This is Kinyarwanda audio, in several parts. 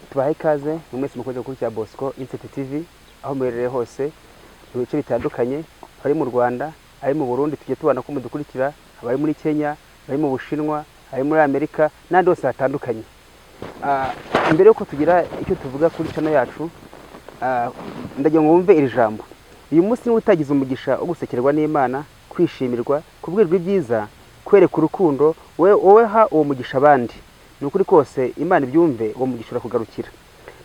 tubahaye ikaze mwese mukoze gukurikira Bosco Insect TV aho muherereye hose mu bice bitandukanye, bari mu Rwanda, ari mu Burundi, tujye tubana ko mudukurikira, abari muri Kenya, bari mu Bushinwa, ari muri Amerika n'andi hose hatandukanye. Imbere yuko tugira icyo tuvuga kuri channel yacu, ndagira ngo wumve iri jambo. Uyu munsi ni utagize umugisha wo gusekerwa n'Imana, kwishimirwa, kubwirwa ibyiza, kwereka urukundo, wowe ha uwo mugisha abandi. Nukuri kose Imana ibyumve uwo mugisha urakugarukira.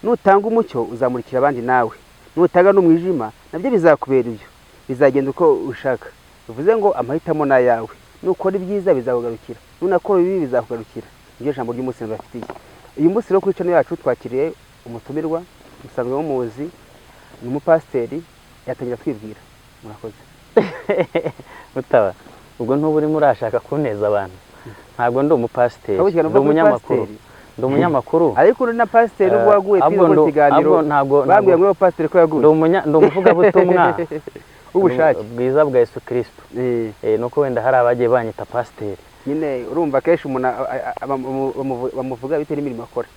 Nutanga umucyo uzamurikira abandi nawe. Nutanga n'umwijima nabyo bizakubera ibyo. Bizagenda uko ushaka. Bivuze ngo amahitamo na yawe. Nukora ibyiza bizakugarukira. Nunakora ibibi bizakugarukira. Ngiye jambo ry'umunsi ndafitiye. Uyu munsi rero kuri channel yacu twakiriye umutumirwa musanzwe w'umuzi, ni umupasteri, yatangira twibwira. Murakoze. Mutaba. Ubwo ntuburi murashaka kuneza abantu. Ntabwo ndi umupasteri, ndi umunyamakuru. Ndi umunyamakuru. Ariko uri na pasiteri ubwo waguye mu kiganiro. Bambwiye ngo pasiteri ko yaguye. Ndi umuvuga butumwa. Ubushake bwiza bwa Yesu Kristo. Nuko wenda hari abagiye banyita pasiteri. Nyine urumva keshi umuntu bamuvuga bite n'imirimo akora.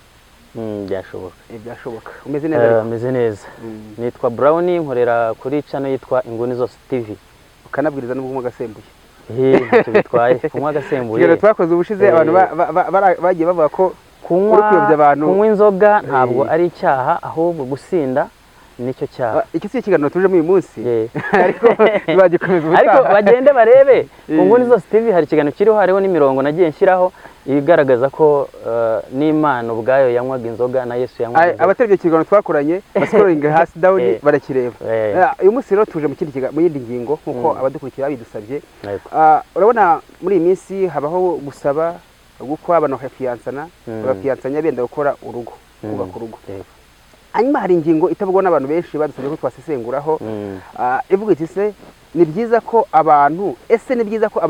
Byashoboka. Byashoboka. Umeze neza? Umeze neza. Nitwa Brown, nkorera kuri channel yitwa Inguni Zose TV. Ukanabwiriza n'ubwo gasembuye. Ntacyo bitwaye kunywa gasembuye. Kigero twakoze ubushize abantu bagiye bavuga ko kunywa inzoga ntabwo ari icyaha, ahubwo gusinda nicyo cyaha. Iki si ikiganiro tuje muri uyu munsi, ariko bagikomeza ubutaha. Ariko bagende barebe Inguni Zose TV, hari ikiganiro kiriho, hariho n'imirongo nagiye nshyiraho igaragaza ko n'Imana ubwayo yanywaga inzoga na Yesu yanywaga inzoga. Abaterebye ikiganiro twakoranye bascrolling hasi down barakireba. Uyu munsi rero tuje mu yindi ngingo nkuko abadukurikira bidusabye. Urabona muri iyi minsi habaho gusaba gukwa abantu bakafiyansana, bafiyansanya benda gukora urugo, kubaka urugo. Hanyuma hari ingingo itavugwa n'abantu benshi badusabye ko twasesenguraho, ivuga iti se ni byiza ko abantu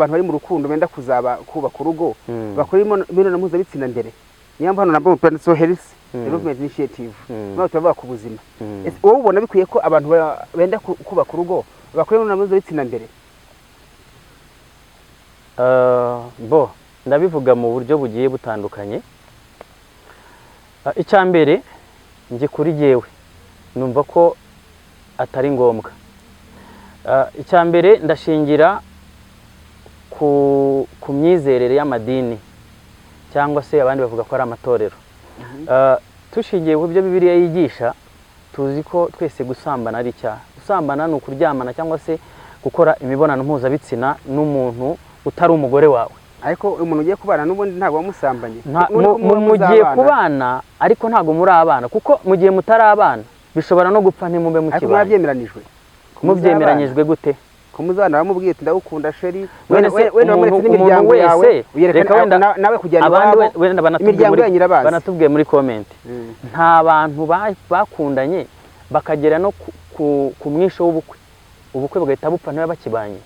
bari mu rukundo benda kuzaba kubaka urugo bakora imibonano mpuzabitsina mbere. Niyo mpamvu nabwo Plan So Health Development Initiative naho tuvuga ku buzima. Wowe ubona bikwiye ko abantu benda kubaka urugo bakora imibonano mpuzabitsina mbere? Ndabivuga mu buryo bugiye butandukanye. Icyambere nje kuri jewe numva ko atari ngombwa. Icyambere ndashingira ku myizerere y'amadini cyangwa se abandi bavuga ko ari amatorero. Tushingiye ku byo Bibiliya yigisha, tuzi ko twese gusambana ari icyaha. Gusambana ni ukuryamana cyangwa se gukora imibonano mpuzabitsina n'umuntu utari umugore wawe. Ariko umuntu ugiye kubana n'ubundi ntabwo wamusambanye. Mugiye kubana ariko ntabwo muri abana, kuko mu gihe mutari abana bishobora no gupfa ntimube mu kibana. Ariko mwabyemeranijwe. Mubyemeranyijwe gute? Kumuzana bamubwiye ati ndagukunda sheri, wenda bamuretse n'imiryango yawe, reka wenda nawe kujyana abandi wenda banatubwiye muri comment. Nta bantu bakundanye bakagera no ku mwisho w'ubukwe, ubukwe bugahita bupfa ntiba bakibanye.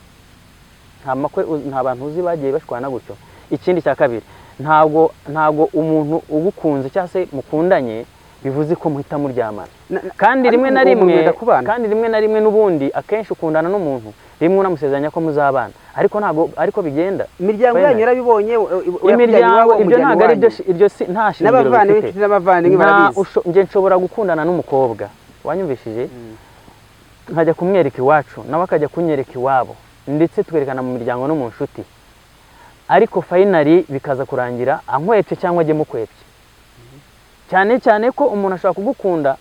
Nta bantu uzi bagiye bashwana gutyo. Ikindi cya kabiri, ntabwo umuntu ugukunze cyangwa se mukundanye bivuze ko muhita muryamana. Kandi rimwe na rimwe n'ubundi akenshi ukundana n'umuntu rimwe unamusezeranya ko muzabana, ariko bigenda. Imiryango yanyu yarabibonye, imiryango ibyo ntabwo ari ibyo nta shingiro bifite. N'abavandimwe barabizi. Nje nshobora gukundana n'umukobwa wanyumvishije, nkajya kumwereka iwacu nawe akajya kunyereka iwabo, ndetse twerekana mu miryango no mu nshuti, ariko finally bikaza kurangira ankwepye cyangwa ajye mukwepye. Cyane ko umuntu ashobora kugukunda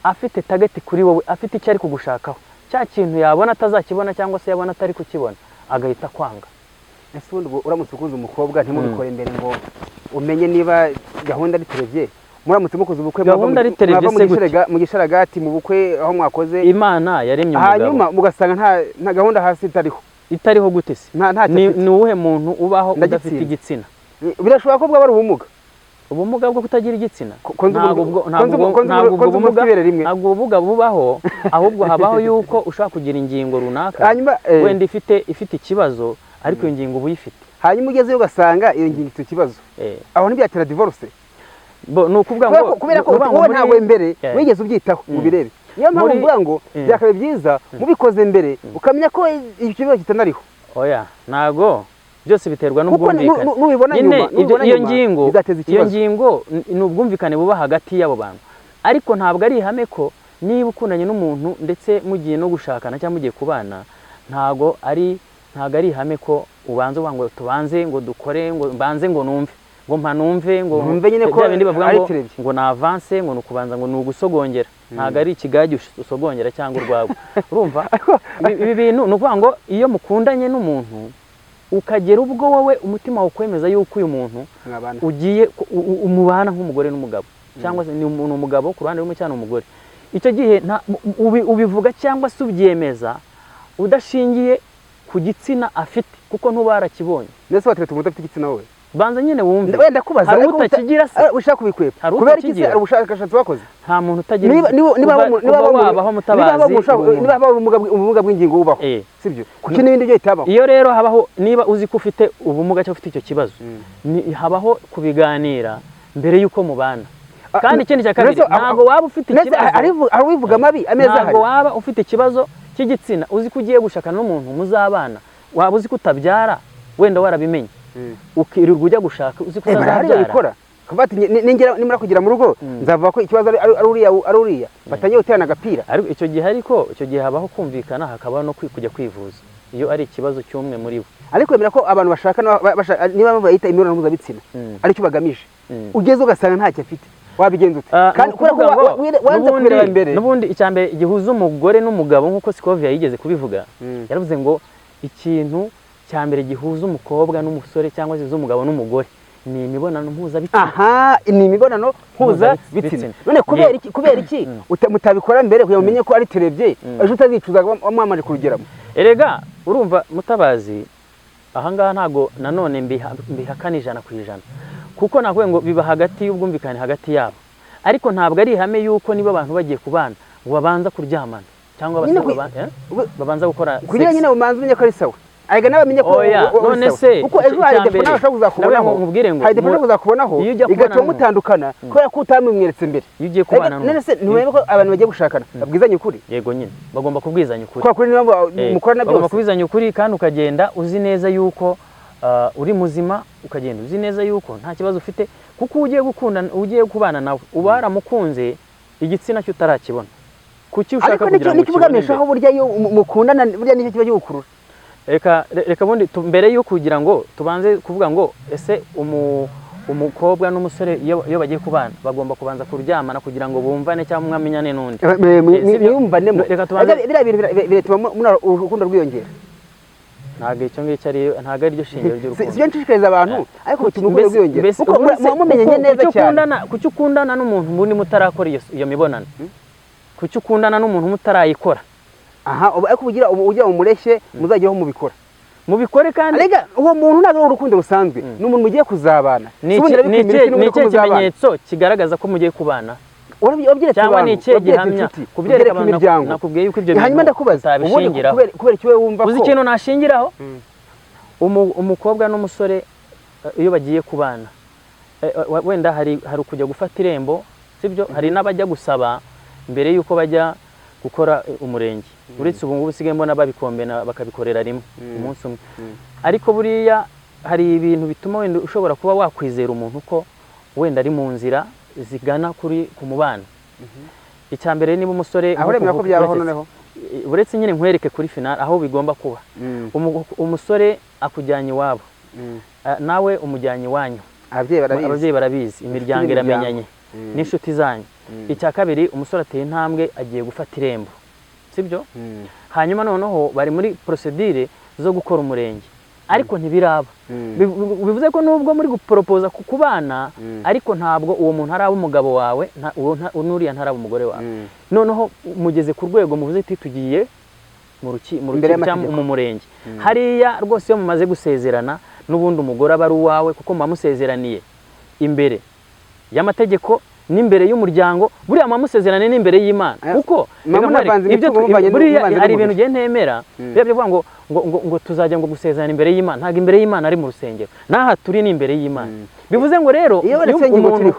afite target kuri wowe, afite icyo ari kugushakaho, cya kintu yabona atazakibona cyangwa se yabona atari kukibona agahita kwanga. Ese ubundi uramutse ukuze umukobwa ntimubikore imbere ngo umenye niba gahunda ari televye, muramutse mukoze ubukwe mu gisharagati mu bukwe aho mwakoze, Imana yaremye umugabo, hanyuma mugasanga nta gahunda hasi itariho gute se? Ni uwuhe muntu ubaho udafite igitsina? Birashobora ko bwaba ari ubumuga bwo kutagira igitsina. Ntabwo ubumuga bubaho, ahubwo habaho yuko ushaka kugira ingingo runaka wenda ifite ikibazo, ariko iyo ngingo uba uyifite. Hanyuma ugezeyo ugasanga iyo ngingo ifite ikibazo, aho ntibyatera divorce. Ni ukuvuga ngo kubera ko wowe ntabwo mbere wigeze ubyitaho mu birebe. Niyo mpamvu mvuga ngo byakabe byiza mubikoze mbere ukamenya ko ikibazo kitanariho. Oya, ntago byose biterwa n'ubwumvikane. Iyo ngingo ni ubwumvikane buba hagati y'abo bantu, ariko ntabwo ari ihame ko niba ukundanye n'umuntu ndetse mugiye no gushakana cyangwa mugiye kubana, ntabwo ari ihame ko ubanza uvuga ngo tubanze ngo dukore ngo mbanze ngo numve ngo mpanumve ngo nyine ko bindi bavuga ngo na avance ngo nukubanza ngo nugusogongera. Ntabwo ari ikigagi usogongera cyangwa urwagwa. Urumva ibi bintu ni ukuvuga ngo iyo mukundanye n'umuntu ukagera ubwo wowe umutima ukwemeza yuko uyu muntu ugiye umubana nk'umugore n'umugabo, cyangwa se ni umugabo ku ruhande rumwe cyangwa umugore, icyo gihe ubivuga cyangwa se ubyemeza udashingiye ku gitsina afite, kuko ntubarakibonye. Nese wateretse umuntu afite igitsina wowe banza nyine wumve. Wenda kubaza hari utakigira se ushaka kubikwepa kubera iki ari ubushakashatsi wakoze. Nta muntu utagira niba wabaho mutabazi niba habaho ubumuga bw'ingingo ubaho, sibyo? Kuki n'ibindi byo bitabaho. Iyo rero habaho, niba uzi ko ufite ubumuga cyangwa ufite icyo kibazo, habaho kubiganira mbere yuko mubana. Kandi ikindi cya kabiri, ntabwo waba ufite ikibazo ari wivuga mabi ameza hari, ntabwo waba ufite ikibazo cy'igitsina uzi ko ugiye gushakana n'umuntu muzabana, waba uzi ko utabyara wenda warabimenye, ukirirwa ujya gushaka uzi ko utazabyara. Kabati nimara kugira mu rugo nzavuga ko ikibazo ari uriya batangiye guterana agapira. Ariko icyo gihe habaho kumvikana, hakabaho no kujya kwivuza iyo ari ikibazo cy'umwe muri bo. Ariko bemera ko abantu bashaka niba bayita imibonano mpuzabitsina ari cyo bagamije, ugeze ugasanga ntacyo afite, wabigenza ute? Kandi kubera ko wanze kubireba imbere. N'ubundi icyambere gihuza umugore n'umugabo nk'uko Scovia yigeze kubivuga, yaravuze ngo ikintu cyambere gihuza umukobwa n'umusore cyangwa se umugabo n'umugore ni imibonano mpuzabitsina. Aha, ni imibonano mpuzabitsina. None kubera iki mutabikora mbere kugira mumenye ko ari terebye ejo utazicuza wamwamaje kurugeramo? Erega urumva Mutabazi, ahangaha ntago nanone mbihakana 100%, kuko nakwe ngo biba hagati y'ubwumvikane hagati yabo, ariko ntabwo ari ihame yuko niba abantu bagiye kubana ngo babanza kuryamana cyangwa babanza gukora sex. Kugira nyine umanze umenye ko ari sawa. Aiga nabamenye ko none se uko ejo hari defona ushaka kuzakubonaho igatuma mutandukana kubera ko utamwimweretse mbere. Iyo ugiye kubana none se ntiwemeye ko abantu bagiye gushakana babwizanye ukuri? Yego nyine bagomba kubwizanya ukuri. Kwa kuri niba mukorana byose bagomba kubwizanya ukuri, kandi ukagenda uzi neza yuko uri muzima, ukagenda uzi neza yuko nta kibazo ufite, kuko ugiye kubana nawe uba waramukunze igitsina cyo utarakibona. Kuki ushaka kugira ngo nikibuganishaho burya iyo mukundana burya nicyo kiba gikurura. Reka bundi mbere yo kugira ngo tubanze kuvuga ngo ese umukobwa n'umusore iyo bagiye kubana bagomba kubanza kuryamana kugira ngo bumvane cyangwa mwamenyane n'undi. Mwumvanemo. Biriya bintu biretuma urukundo rwiyongera. Ntabwo icyo ngicyo ntabwo ari ryo shingiro ry'urukundo. Sibyo nshishikariza abantu, ariko bituma urukundo rwiyongera. Kuko mumenye neza cyane. Kuki ukundana n'umuntu muri mutarakora iyo mibonano? Kuki ukundana n'umuntu mutarayikora? Aha, ariko ugira umureshye muzajyaho mubikore kandi arega uwo muntu ntabwo urukundo rusanzwe n'umuntu mugiye kuzabana. Ni ikimenyetso kigaragaza ko mugiye kubana. Cyangwa ni ikihe gihamya kubyereka abantu nakubwiye yuko ibyo hanyuma ndakubaza kubera icyo wumva ko uzi ikintu nashingiraho. Umukobwa n'umusore iyo bagiye kubana wenda hari kujya gufata irembo, sibyo? Hari n'abajya gusaba mbere yuko bajya gukora umurenge. Uretse ubu ngubu usigaye mbona babikombena bakabikorera rimwe umunsi umwe. Ariko buriya hari ibintu bituma wenda ushobora kuba wakwizera umuntu ko wenda ari mu nzira zigana ku mubano. Icyambere niba umusore ahoremera ko byabaho noneho uretse nyine nkwereke kuri final aho bigomba kuba. Umusore akujyanye iwabo, nawe umujyanye iwanyu. Ababyeyi barabizi, imiryango iramenyanye n'inshuti zanyu. Icya kabiri, umusore ateye intambwe agiye gufata irembo, sibyo? Hanyuma noneho bari muri procedure zo gukora umurenge, ariko ntibiraba. Bivuze ko nubwo muri guporopoza kubana, ariko ntabwo uwo muntu araba umugabo wawe, n'uriya ntaraba umugore wawe. Noneho mugeze ku rwego muvuze ati tugiye mu murenge. Hariya rwose iyo mumaze gusezerana n'ubundi umugore aba ari uwawe, kuko mumusezeraniye imbere y'amategeko n'imbere y'umuryango. Buriya mumusezerane n'imbere y'Imana, kuko buriya hari ibintu ugiye ntemera bivuga ngo tuzajya ngo gusezerana imbere y'Imana. Ntabwo imbere y'Imana ari mu rusengero, n'aha turi ni imbere y'Imana. Bivuze ngo rero umuntu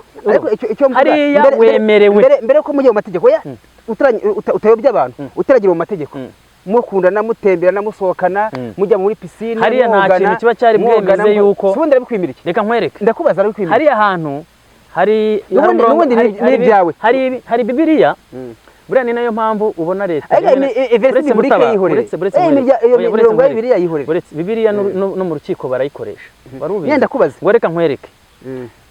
hariya wemerewe mbere ko mujye mu mategeko utayobya abantu utaragira mu mategeko. mukundana mutembera musohokana mujya muri piscine hariya nta kintu kiba cyari bwemeze yuko ubundi arabikwimira iki reka nkwereke ndakubaza arabikwimira hariya hantu hari hari Bibiliya buriya ni nayo mpamvu ubona leta Bibiliya no mu rukiko barayikoresha warubizi ndakubaza ngo reka nkwereke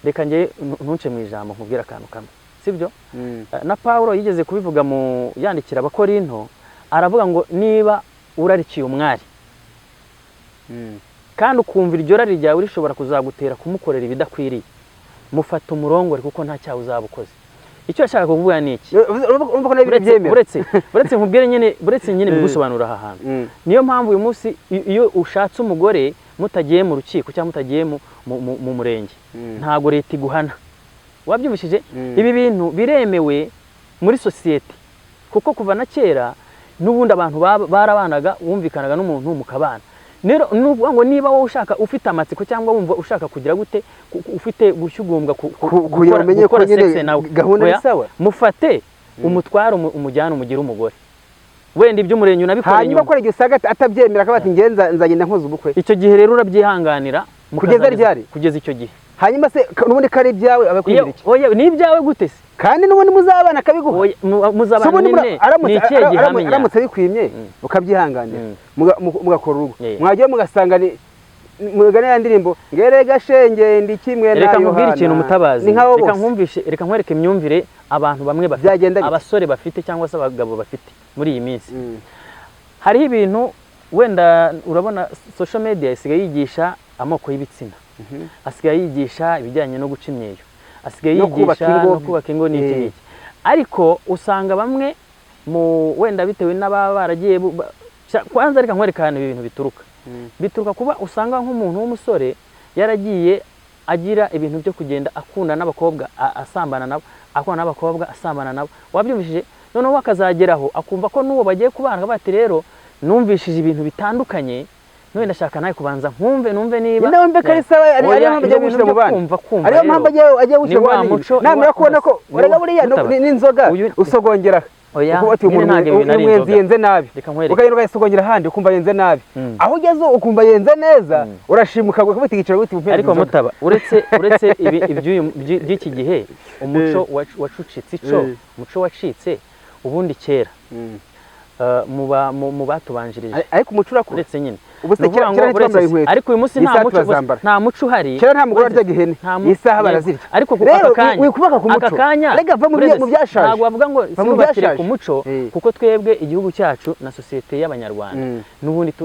reka nge ntunce mu ijambo nkubwira akantu kamwe sibyo na Paulo yigeze kubivuga mu yandikira abakorinto aravuga ngo niba urarikiye umwari kandi ukumva iryo rari ryawe rishobora kuzagutera kumukorera ibidakwiriye mufata umurongore kuko nta cyaha uzabukoze icyo yashaka kuvuga ni iki uretse nkubwire nyine bigusobanura aha hantu niyo mpamvu uyu munsi iyo ushatse umugore mutagiye mu rukiko cyangwa mutagiye mu murenge ntago leta iguhana wabyumvishije ibi bintu biremewe muri sosiyete kuko kuva na kera n'ubundi abantu barabanaga wumvikanaga n'umuntu mukabana nuvuga ngo niba wowe ushaka ufite amatsiko cyangwa wumva ushaka kugira gute ufite gushyugumbwa gukora sexe nawe mufate umutwaro umujyana umugira umugore wenda iby'umurenge unabikora hanyuma akora igihe usaga atabyemera akabati ngenza nzagenda nkoza ubukwe icyo gihe rero urabyihanganira kugeza ryari kugeza icyo gihe hanyuma se nubundi kari ibyawe abakwimira iki oya ni ibyawe gute se kandi nubundi muzabana akabiguha muzabana nyine ni ikihe gihamya aramutse bikwimye ukabyihanganira mugakora urugo mwagiye mugasanga mugane ya ndirimbo ngerega shenge ndi kimwe na Yohana reka nkubwire ikintu mutabazi reka nkumvishe reka nkwereke imyumvire abantu bamwe bafite abasore bafite cyangwa se abagabo bafite muri iyi minsi hariho ibintu wenda urabona social media isigaye yigisha amoko y'ibitsina asigaye yigisha ibijyanye no guca imyeyo asigaye yigisha no kubaka ingo n'iki n'iki ariko usanga bamwe mu wenda bitewe n'ababa baragiye kwanza reka nkwereka ahantu ibintu bituruka kuba usanga nk'umuntu w'umusore yaragiye agira ibintu byo kugenda akunda n'abakobwa asambana nabo akunda n'abakobwa asambana nabo wabyumvishije noneho akazageraho akumva ko n'uwo bagiye kubana bati rero numvishije ibintu bitandukanye none ndashaka nawe kubanza numve niba nawe mbe kari sawa ariyo mpamvu ajya gushyira mu bana ariyo mpamvu ajya gushyira mu bana namara kubona ko urega buriya n'inzoga usogongera umwenzi yenze nabi ukagenda ugasogongera ahandi ukumva yenze nabi aho ugeze ukumva yenze neza urashimuka gufata igiciro witi upera ariko mutaba uretse by'iki gihe umuco wacucitse umuco wacitse ubundi kera mu batubanjirije ariko umuco urakura uretse nyine ariko uyu munsi nta muco uhari kera nta mugore aryaga ihene isaha barazirya ariko aka kanya ntabwo bavuga ngo simubatire ku muco kuko twebwe igihugu cyacu na sosiyete y'abanyarwanda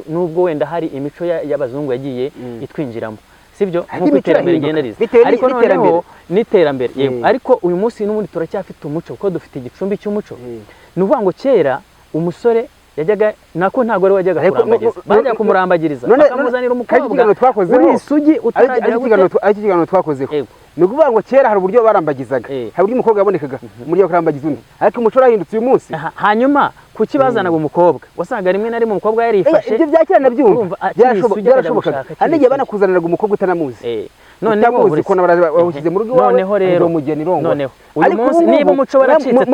n'ubwo wenda hari imico y'abazungu yagiye itwinjiramo sibyo nk'uko iterambere rigenda riza ariko noneho n'iterambere ariko uyu munsi n'ubundi turacyafite umuco kuko dufite igicumbi cy'umuco ni ukuvuga ngo kera umusore yajyaga nako ntago ari wajyaga kurambagiza bajya kumurambagiriza bakamuzanira umukobwa uri isugi ikiganiro twakozeho ni ukuvuga ngo kera hari uburyo barambagizaga hari uburyo umukobwa yabonekaga umuryo kurambagiza undi ariko umuco urahindutse uyu munsi hanyuma kuki bazanaga umukobwa wasanga rimwe na rimwe umukobwa yarifashe ibyo bya kera nabyumva byarashobokaga hari n'igihe banakuzaniraga umukobwa utanamuzi noneho bawushyize mu rugo iwawe noneho rero umugeni rongo noneho uyu munsi niba umuco waracitse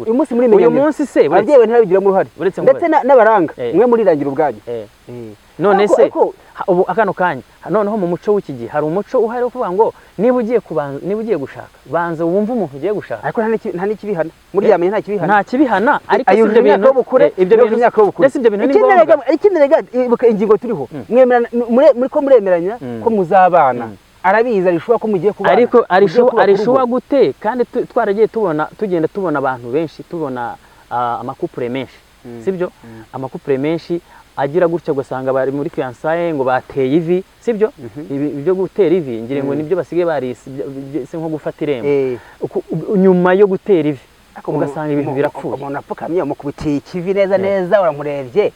uyu munsi muri uyu munsi se ababyeyi ntabigiramo uruhare ndetse n'abaranga mwe murirangira ubwanyu none se ubu akano kanya noneho mu muco w'iki gihe hari umuco uhari wo kuvuga ngo niba ugiye gushaka banza wumve umuntu ugiye gushaka ariko nta n'ikibihana muri yamenye nta kibihana ariko ibyo bintu ndetse ibyo bintu ni ngombwa ikindi rega ingingo turiho muri ko muremeranya ko muzabana arabizi arishuwa ko mugiye kubana ariko arishuwa gute kandi twaragiye tugenda tubona abantu benshi tubona amakupure menshi sibyo amakupure menshi agira gutya ugasanga bari muri fiançailles ngo bateye ivi sibyo ibyo gutera ivi ngire ngo nibyo basigaye barisi nko gufata irembo nyuma yo gutera ivi ugasanga ibintu birapfuye umuntu apfukamye umukubitiye ikivi neza uramurebye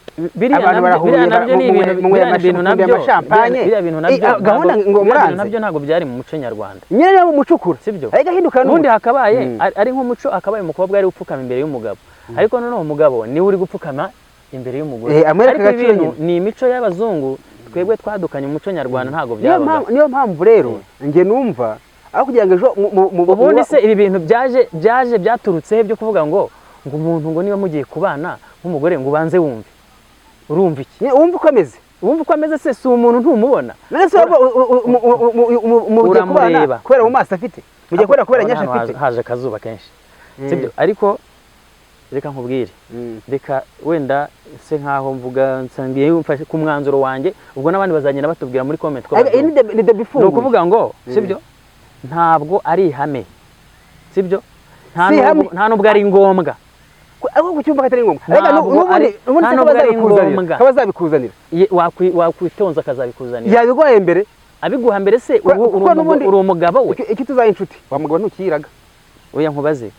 abantu barahurira biriya bintu nabyo ntabwo byari mu muco nyarwanda nyine mu mucukura sibyo ubundi hakabaye ari nk'umuco akabaye umukobwa ari gupfukama imbere y'umugabo ariko noneho umugabo niwe uri gupfukama imbere y'umugore ariko ibintu ni imico y'abazungu twebwe twadukanye umuco nyarwanda ntabwo byabaga niyo mpamvu rero njye numva aho kugira ngo ejo ubundi se ibi bintu byaje byaturutse byo kuvuga ngo umuntu ngo niba mugiye kubana nk'umugore ngo ubanze wumve urumva iki wumva uko ameze se si umuntu ntumubona none se mugiye kubana kubera mu maso afite mugiye kubera nyinshi afite haje akazuba kenshi sibyo ariko reka nkubwire reka wenda se nkaho mvuga nsangiye mfashe ku mwanzuro wanjye ubwo n'abandi bazagenda batubwira muri comment ko ni ukuvuga ngo sibyo ntabwo ari ihame sibyo nta nubwo ari ngombwa aho kucyumva katari ngombwa ubundi kabazabikuzanira wakwitonza akazabikuzanira yabigwaye mbere abiguha mbere se uri umugabo we iki tuzaye inshuti wa mugabo ntukiraga oya nkubaze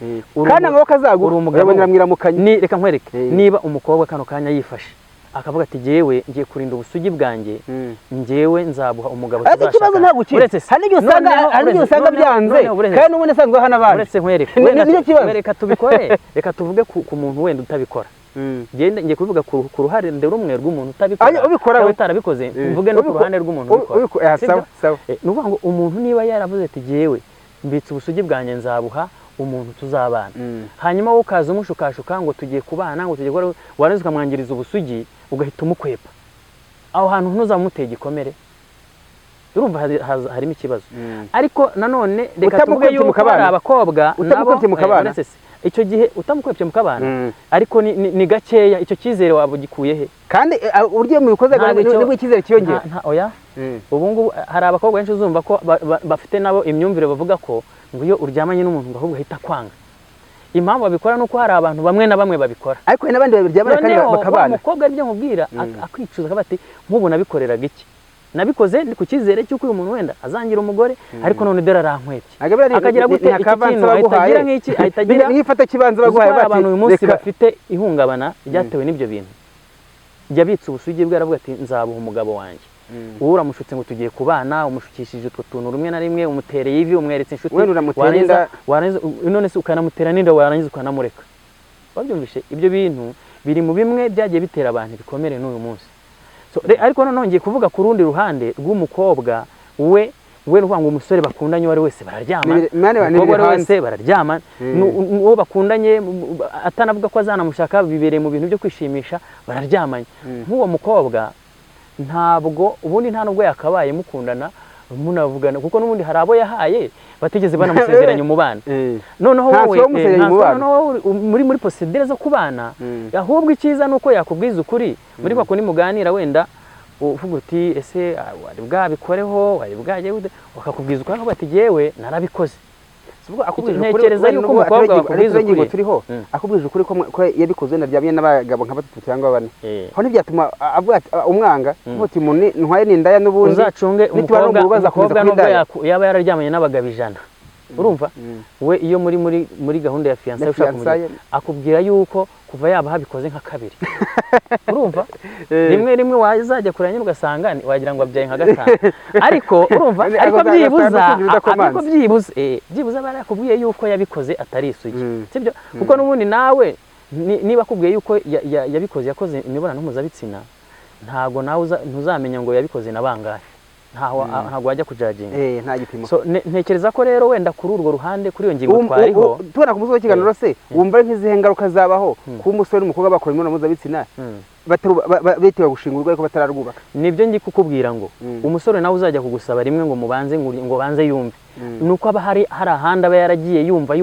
kandi amaboko azagura urabonera mwiramukanye reka nkwereke niba umukobwa kano kanya yifashe akavuga ati jewe ngiye kurinda ubusugi bwanjye njyewe nzabuha umugabo tuzashaka ikibazo nta gukira hari n'igihe usanga byanze kandi n'ubundi asanzwe hana abandi uretse nkwereke reka tubikore reka tuvuge ku muntu wenda utabikora ngiye kuvuga ku ruhande rumwe rw'umuntu utabikora utarabikoze mvuge no ku ruhande rw'umuntu ubikora ni ukuvuga ngo umuntu niba yaravuze ati jewe mbitse ubusugi bwanjye nzabuha umuntu tuzabana hanyuma wowe ukaza umushukashuka ngo tugiye kubana ngo tugiye warangiza ukamwangiriza ubusugi ugahita umukwepa aho hantu ntuzamuteye igikomere urumva harimo ikibazo ariko nanone reka tuvuge yuko hari abakobwa utamukwepye mu kabana icyo gihe utamukwepye mu kabana ariko ni gakeya icyo cyizere waba ugikuye he kandi uryo mu bikoze nibwo icyizere kiyongera oya ubu ngubu hari abakobwa benshi uzumva ko bafite nabo imyumvire bavuga ko ngo iyo uryamanye n'umuntu ngo ahubwo ahita kwanga impamvu babikora nuko hari abantu bamwe na bamwe babikora ariko n'abandi babiryamana kandi bakabana umukobwa aribyo nkubwira akwicuza akavuga ati nk'ubu nabikoreraga iki nabikoze ndi ku cyizere cy'uko uyu muntu wenda azangira umugore ariko none dore arankwepye akagira gute iki kintu ahitagira nk'iki ahitagira n'ifata kibanza baguhaye bati abantu uyu munsi bafite ihungabana ryatewe n'ibyo bintu yabitse ubusugi bwe aravuga ati nzabuha umugabo wanjye uwo uramushutse ngo tugiye kubana umushukishije utwo tuntu rumwe na rimwe umutereye ivi umweretse inshuti none se ukanamutera n'inda warangiza ukanamureka wabyumvishe ibyo bintu biri mu bimwe byagiye bitera abantu ibikomere n'uyu munsi ariko noneho ngiye kuvuga ku rundi ruhande rw'umukobwa we nuvuga ngo umusore bakundanye uwo ari wese bararyamana umukobwa ari wese bararyamana uwo bakundanye atanavuga ko azanamushaka bibereye mu bintu byo kwishimisha bararyamanye nk'uwo mukobwa ntabwo ubundi nta nubwo yakabaye mukundana munavugana kuko n'ubundi hari abo yahaye batigeze banamusezeranya umubano noneho wowe muri procedure zo kubana ahubwo icyiza nuko yakubwiza ukuri muri kwa kundi muganira wenda uvuga uti ese wari bwabikoreho wari bwaje ukakubwiza ukuri bati jewe narabikoze ntekereza yuko umukobwa wakubwiza ukuri turiho akubwije ukuri ko yabikoze naryamye n'abagabo nka 3 cyangwa 4 aho ntibyatuma avuga umwanga uti umuntu ntwaye n'indaya n'ubundi uzacunge umukobwa nubwo yaba yararyamanye n'abagabo 100 urumva we iyo muri gahunda ya fiancé ushaka kumujya akubwira yuko kuva yaba habikoze nka 2 urumva rimwe wazajya kuranya ugasanga wagira ngo abyaye nka 5 ariko urumva ariko byibuza barakubwiye yuko yabikoze atari isugi sibyo kuko n'ubundi nawe niba akubwiye yuko yakoze imibonano mpuzabitsina ntago nawe ntuzamenya ngo yabikoze nabangahe ntago wajya kujaginga nta gipimo so ntekereza ko rero wenda kuri urwo ruhande kuri iyo ngingo twariho tubona ku musozo w'ikiganiro se wumva nk'izihe ngaruka zabaho ku musore n'umukobwa bakora imibonano mpuzabitsina bitewe gushinga urugo ariko batararwubaka nibyo ngi kukubwira ngo umusore nawe uzajya kugusaba rimwe ngo mubanze ngo banze yumve nuko aba hari ahandi aba yaragiye yumva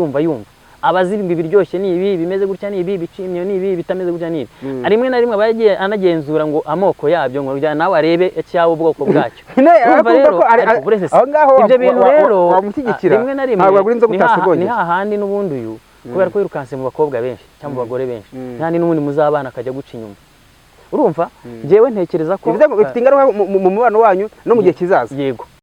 abazi ibiryoshye ni ibi bimeze gutya ni ibi bicimye ni ibi bitameze gutya ni ibi rimwe na rimwe abagiye anagenzura ngo amoko yabyo ngo nawe arebe cyangwa ubwoko bwacyo ibyo bintu rero rimwe na rimwe ni hahandi n'ubundi uyu kubera ko yirukanse mu bakobwa benshi cyangwa mu bagore benshi kandi n'ubundi muzabana akajya guca inyuma urumva njyewe ntekereza ko bifite ingaruka mu mubano wanyu no mu gihe kizaza yego